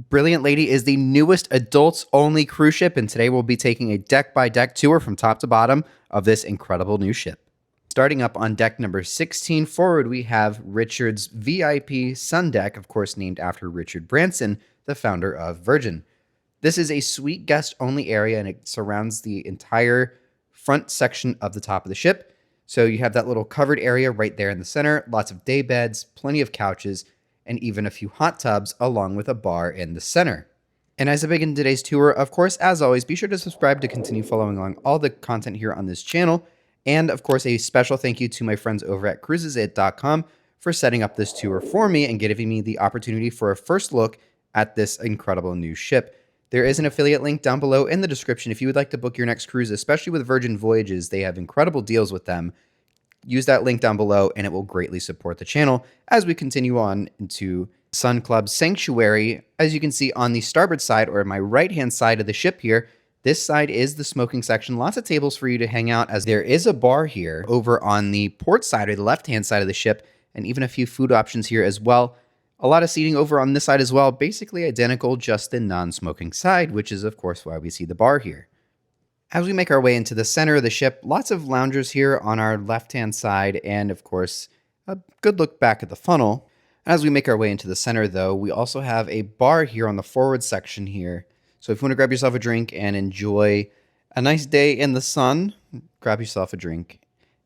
Brilliant Lady is the newest adults-only cruise ship, and today we'll be taking a deck-by-deck tour from top to bottom of this incredible new ship. Starting up on deck number 16 forward, we have Richard's VIP Sundeck, of course named after Richard Branson, the founder of Virgin. This is a suite guest-only area, and it surrounds the entire front section of the top of the ship. So you have that little covered area right there in the center, lots of day beds, plenty of couches, and even a few hot tubs, along with a bar in the center. And as I begin today's tour, of course, as always, be sure to subscribe to continue following along all the content here on this channel. And of course, a special thank you to my friends over at cruisesit.com for setting up this tour for me and giving me the opportunity for a first look at this incredible new ship. There is an affiliate link down below in the description if you would like to book your next cruise, especially with Virgin Voyages. They have incredible deals with them. Use that link down below and it will greatly support the channel as we continue on into Sun Club Sanctuary. As you can see on the starboard side, or my right-hand side of the ship here, this side is the smoking section. Lots of tables for you to hang out, as there is a bar here over on the port side or the left-hand side of the ship, and even a few food options here as well. A lot of seating over on this side as well, basically identical, just the non-smoking side, which is of course why we see the bar here. As we make our way into the center of the ship, lots of loungers here on our left-hand side, and of course, a good look back at the funnel. As we make our way into the center, though, we also have a bar here on the forward section here. So if you want to grab yourself a drink and enjoy a nice day in the sun, grab yourself a drink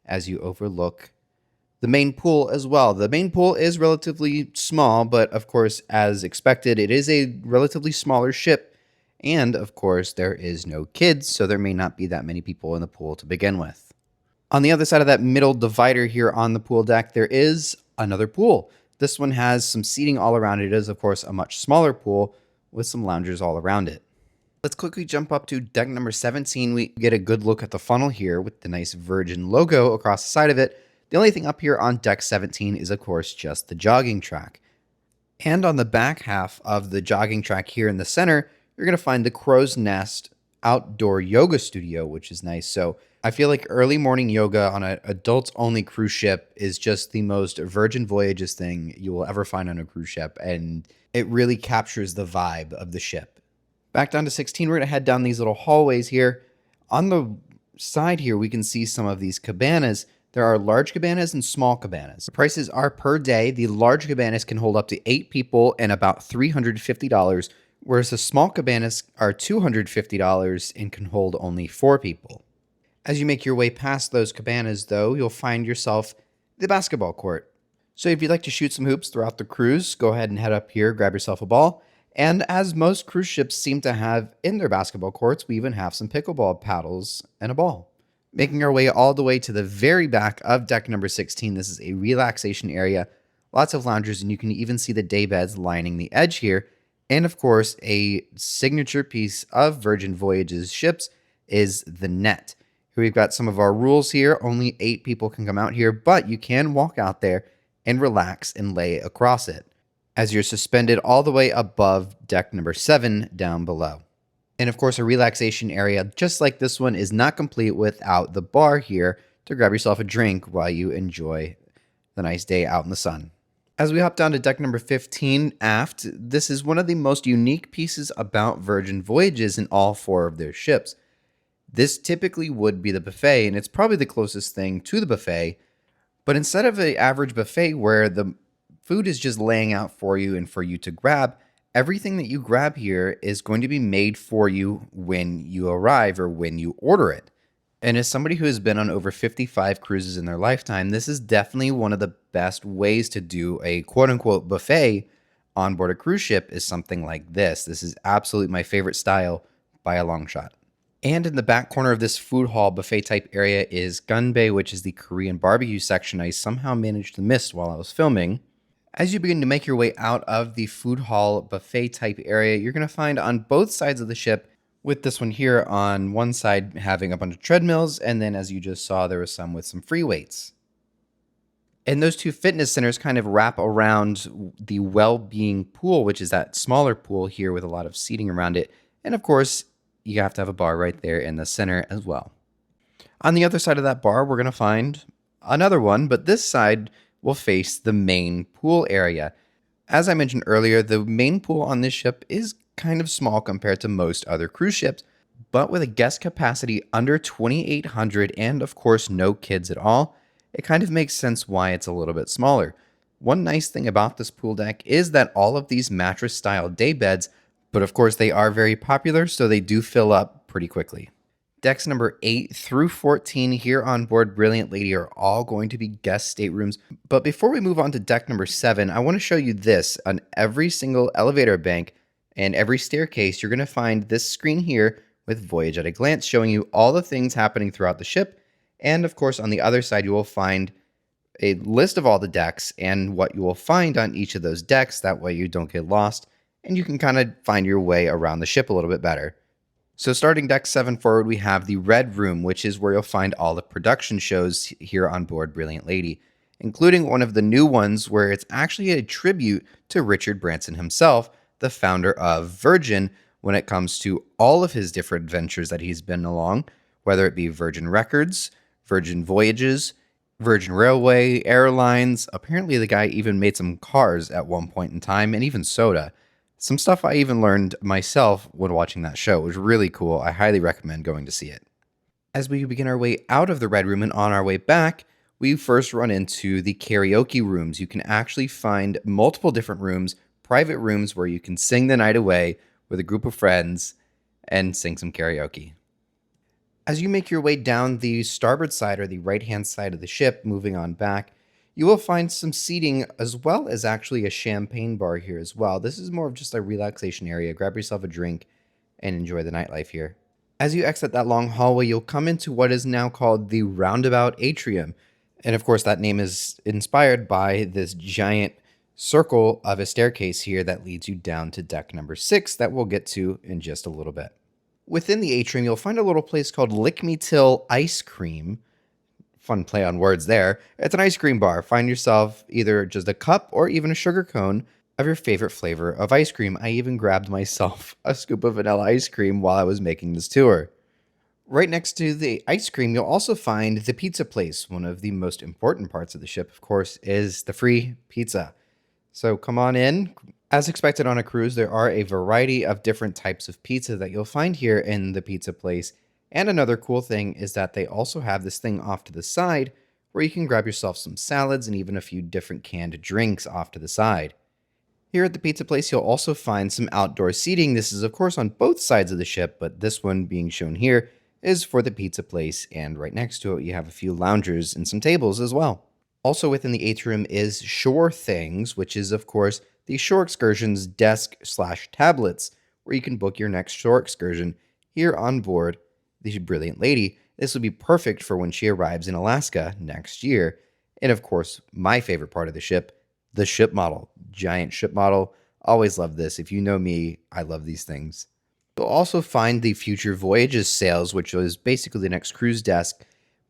as you overlook the main pool as well. The main pool is relatively small, but of course, as expected, it is a relatively smaller ship. And of course, there is no kids, so there may not be that many people in the pool to begin with. On the other side of that middle divider here on the pool deck, there is another pool. This one has some seating all around it. It is, of course, a much smaller pool with some loungers all around it. Let's quickly jump up to deck number 17. We get a good look at the funnel here with the nice Virgin logo across the side of it. The only thing up here on deck 17 is, of course, just the jogging track. And on the back half of the jogging track here in the center, you're going to find the Crow's Nest outdoor yoga studio, which is nice. So I feel like early morning yoga on an adults-only cruise ship is just the most Virgin Voyages thing you will ever find on a cruise ship, and it really captures the vibe of the ship. Back down to 16, we're going to head down these little hallways here. On the side here, we can see some of these cabanas. There are large cabanas and small cabanas. The prices are per day. The large cabanas can hold up to 8 people and about $350, whereas the small cabanas are $250 and can hold only 4 people. As you make your way past those cabanas, though, you'll find yourself the basketball court. So if you'd like to shoot some hoops throughout the cruise, go ahead and head up here, grab yourself a ball. And as most cruise ships seem to have in their basketball courts, we even have some pickleball paddles and a ball. Making our way all the way to the very back of deck number 16, this is a relaxation area. Lots of loungers, and you can even see the day beds lining the edge here. And of course, a signature piece of Virgin Voyages ships is the net. Here we've got some of our rules here. Only 8 people can come out here, but you can walk out there and relax and lay across it, as you're suspended all the way above deck number 7 down below. And of course, a relaxation area just like this one is not complete without the bar here to grab yourself a drink while you enjoy the nice day out in the sun. As we hop down to deck number 15 aft, this is one of the most unique pieces about Virgin Voyages in all 4 of their ships. This typically would be the buffet, and it's probably the closest thing to the buffet, but instead of an average buffet where the food is just laying out for you and for you to grab, everything that you grab here is going to be made for you when you arrive or when you order it. And as somebody who has been on over 55 cruises in their lifetime, this is definitely one of the best ways to do a quote-unquote buffet on board a cruise ship is something like this. This is absolutely my favorite style by a long shot. And in the back corner of this food hall buffet type area is Gun Bay, which is the Korean barbecue section I somehow managed to miss while I was filming. As you begin to make your way out of the food hall buffet type area, you're going to find on both sides of the ship, with this one here on one side having a bunch of treadmills, and then as you just saw, there was some with some free weights. And those 2 fitness centers kind of wrap around the well-being pool, which is that smaller pool here with a lot of seating around it. And of course, you have to have a bar right there in the center as well. On the other side of that bar, we're going to find another one, but this side will face the main pool area. As I mentioned earlier, the main pool on this ship is kind of small compared to most other cruise ships, but with a guest capacity under 2,800 and, of course, no kids at all, it kind of makes sense why it's a little bit smaller. One nice thing about this pool deck is that all of these mattress-style day beds, but of course they are very popular, so they do fill up pretty quickly. Decks number 8 through 14 here on board Brilliant Lady are all going to be guest staterooms. But before we move on to deck number 7, I want to show you this. On every single elevator bank and every staircase, you're going to find this screen here with Voyage at a Glance, showing you all the things happening throughout the ship. And of course, on the other side, you will find a list of all the decks and what you will find on each of those decks. That way you don't get lost and you can kind of find your way around the ship a little bit better. So starting deck 7 forward, we have the Red Room, which is where you'll find all the production shows here on board Brilliant Lady, including one of the new ones where it's actually a tribute to Richard Branson himself, the founder of Virgin, when it comes to all of his different ventures that he's been along, whether it be Virgin Records, Virgin Voyages, Virgin Railway, Airlines. Apparently the guy even made some cars at one point in time, and even soda. Some stuff I even learned myself when watching that show. It was really cool. I highly recommend going to see it. As we begin our way out of the Red Room and on our way back, we first run into the karaoke rooms. You can actually find multiple different rooms, private rooms where you can sing the night away with a group of friends and sing some karaoke. As you make your way down the starboard side or the right-hand side of the ship, moving on back, you will find some seating as well as actually a champagne bar here as well. This is more of just a relaxation area. Grab yourself a drink and enjoy the nightlife here. As you exit that long hallway, you'll come into what is now called the Roundabout Atrium. And of course, that name is inspired by this giant circle of a staircase here that leads you down to deck number 6 that we'll get to in just a little bit. Within the atrium, you'll find a little place called Lick Me Till Ice Cream. Fun play on words there. It's an ice cream bar. Find yourself either just a cup or even a sugar cone of your favorite flavor of ice cream. I even grabbed myself a scoop of vanilla ice cream while I was making this tour. Right next to the ice cream, you'll also find the pizza place. One of the most important parts of the ship, of course, is the free pizza. So come on in. As expected on a cruise, there are a variety of different types of pizza that you'll find here in the pizza place. And another cool thing is that they also have this thing off to the side where you can grab yourself some salads and even a few different canned drinks off to the side. Here at the pizza place, you'll also find some outdoor seating. This is, of course, on both sides of the ship, but this one being shown here is for the pizza place, and right next to it, you have a few loungers and some tables as well. Also within the atrium is Shore Things, which is, of course, the Shore Excursions desk/tablets, where you can book your next shore excursion here on board the Brilliant Lady. This will be perfect for when she arrives in Alaska next year. And of course, my favorite part of the ship model. Giant ship model. Always love this. If you know me, I love these things. You'll also find the Future Voyages sales, which is basically the next cruise desk.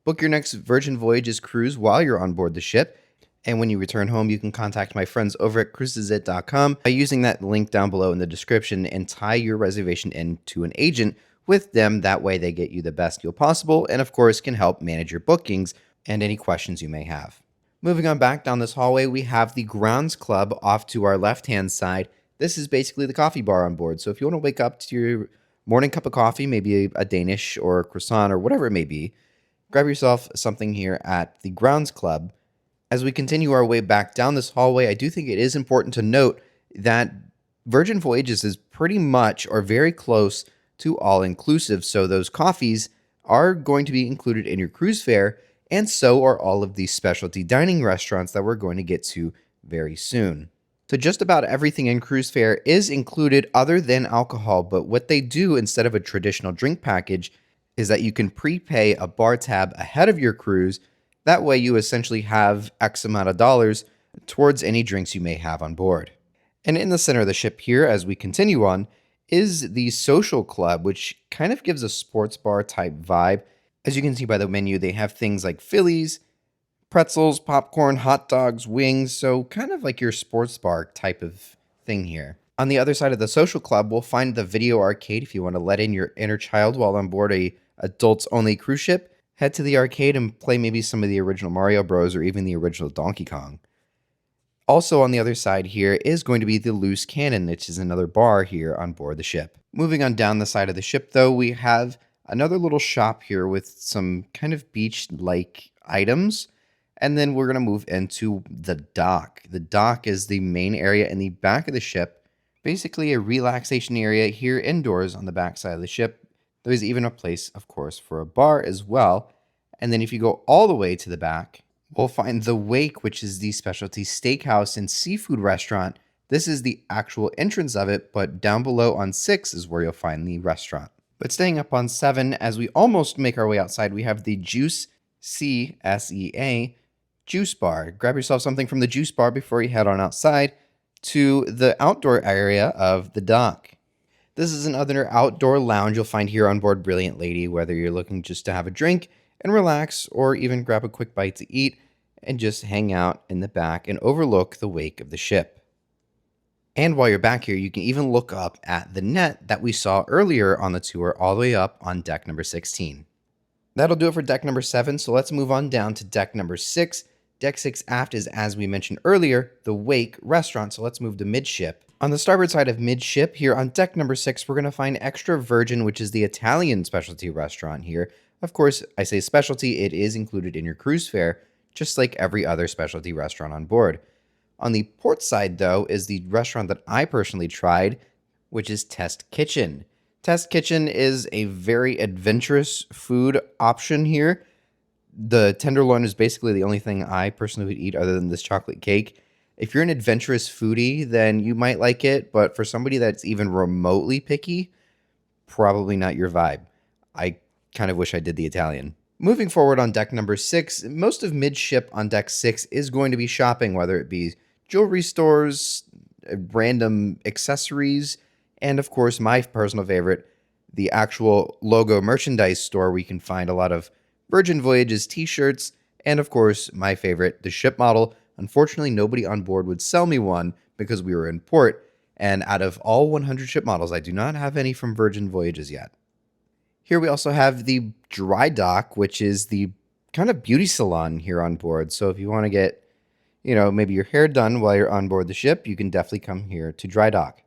Book your next Virgin Voyages cruise while you're on board the ship. And when you return home, you can contact my friends over at cruiseisit.com by using that link down below in the description and tie your reservation into an agent with them. That way they get you the best deal possible and of course can help manage your bookings and any questions you may have. Moving on back down this hallway, we have the Grounds Club off to our left-hand side. This is basically the coffee bar on board. So if you want to wake up to your morning cup of coffee, maybe a Danish or a croissant or whatever it may be, grab yourself something here at the Grounds Club. As we continue our way back down this hallway, I do think it is important to note that Virgin Voyages is pretty much or very close to all-inclusive, so those coffees are going to be included in your cruise fare, and so are all of these specialty dining restaurants that we're going to get to very soon. So just about everything in cruise fare is included other than alcohol, but what they do instead of a traditional drink package is that you can prepay a bar tab ahead of your cruise. That way you essentially have X amount of dollars towards any drinks you may have on board. And in the center of the ship here, as we continue on, is the Social Club, which kind of gives a sports bar type vibe. As you can see by the menu, they have things like Phillies, pretzels, popcorn, hot dogs, wings, so kind of like your sports bar type of thing here. On the other side of the Social Club, we'll find the video arcade if you want to let in your inner child while on board a adults-only cruise ship. Head to the arcade and play maybe some of the original Mario Bros. Or even the original Donkey Kong. Also on the other side here is going to be the loose cannon, which is another bar here on board the ship. Moving on down the side of the ship, though, we have another little shop here with some kind of beach-like items. And then we're going to move into the dock. The dock is the main area in the back of the ship, basically a relaxation area here indoors on the back side of the ship. There's even a place, of course, for a bar as well. And then if you go all the way to the back, we'll find the Wake, which is the specialty steakhouse and seafood restaurant. This is the actual entrance of it, but down below on 6 is where you'll find the restaurant. But staying up on 7, as we almost make our way outside, we have the Juice CSEA juice bar. Grab yourself something from the juice bar before you head on outside to the outdoor area of the dock. This is another outdoor lounge you'll find here on board Brilliant Lady, whether you're looking just to have a drink and relax, or even grab a quick bite to eat and just hang out in the back and overlook the wake of the ship. And while you're back here, you can even look up at the net that we saw earlier on the tour all the way up on deck number 16. That'll do it for deck number 7, so let's move on down to deck number 6. Deck 6 aft is, as we mentioned earlier, the Wake restaurant, so let's move to midship. On the starboard side of midship, here on deck number 6, we're going to find Extra Virgin, which is the Italian specialty restaurant here. Of course, I say specialty, it is included in your cruise fare, just like every other specialty restaurant on board. On the port side, though, is the restaurant that I personally tried, which is Test Kitchen. Test Kitchen is a very adventurous food option here. The tenderloin is basically the only thing I personally would eat other than this chocolate cake. If you're an adventurous foodie, then you might like it, but for somebody that's even remotely picky, probably not your vibe. I kind of wish I did the Italian. Moving forward on deck number 6, most of midship on deck 6 is going to be shopping, whether it be jewelry stores, random accessories, and of course, my personal favorite, the actual logo merchandise store where you can find a lot of Virgin Voyages t-shirts, and of course, my favorite, the ship model. Unfortunately, nobody on board would sell me one because we were in port, and out of all 100 ship models, I do not have any from Virgin Voyages yet. Here we also have the dry dock, which is the kind of beauty salon here on board. So if you want to get, maybe your hair done while you're on board the ship, you can definitely come here to dry dock.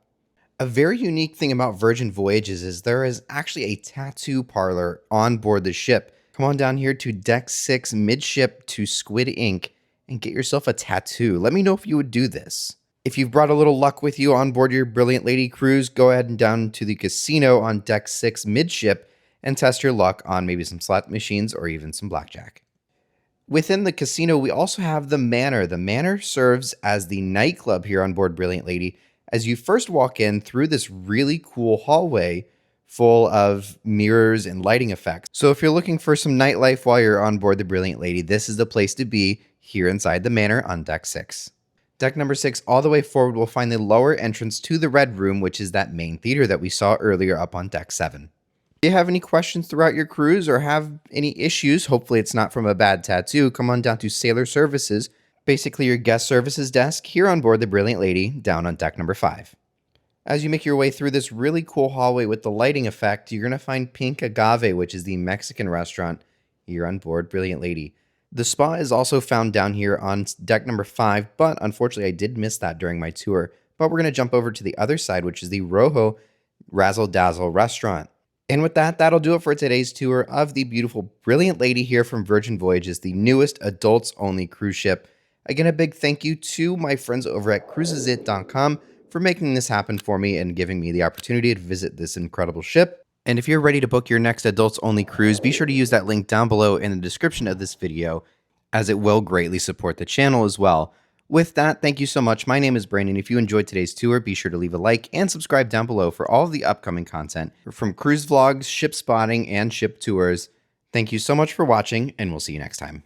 A very unique thing about Virgin Voyages is there is actually a tattoo parlor on board the ship. Come on down here to deck 6 midship to Squid Ink and get yourself a tattoo. Let me know if you would do this. If you've brought a little luck with you on board your Brilliant Lady cruise, go ahead and down to the casino on deck 6 midship and test your luck on maybe some slot machines or even some blackjack. Within the casino, we also have the Manor. The Manor serves as the nightclub here on board Brilliant Lady. As you first walk in through this really cool hallway full of mirrors and lighting effects. So if you're looking for some nightlife while you're on board the Brilliant Lady, this is the place to be here inside the Manor on deck 6. Deck number 6, all the way forward, we'll find the lower entrance to the Red Room, which is that main theater that we saw earlier up on deck 7. If you have any questions throughout your cruise or have any issues, hopefully it's not from a bad tattoo, come on down to Sailor Services, basically your guest services desk here on board the Brilliant Lady down on deck number 5. As you make your way through this really cool hallway with the lighting effect, you're going to find Pink Agave, which is the Mexican restaurant here on board Brilliant Lady. The spa is also found down here on deck number 5, but unfortunately I did miss that during my tour. But we're going to jump over to the other side, which is the Rojo Razzle Dazzle restaurant. And with that, that'll do it for today's tour of the beautiful Brilliant Lady here from Virgin Voyages, the newest adults-only cruise ship. Again, a big thank you to my friends over at cruisesit.com for making this happen for me and giving me the opportunity to visit this incredible ship. And if you're ready to book your next adults-only cruise, be sure to use that link down below in the description of this video, as it will greatly support the channel as well. With that, thank you so much. My name is Brandon. If you enjoyed today's tour, be sure to leave a like and subscribe down below for all of the upcoming content from cruise vlogs, ship spotting, and ship tours. Thank you so much for watching, and we'll see you next time.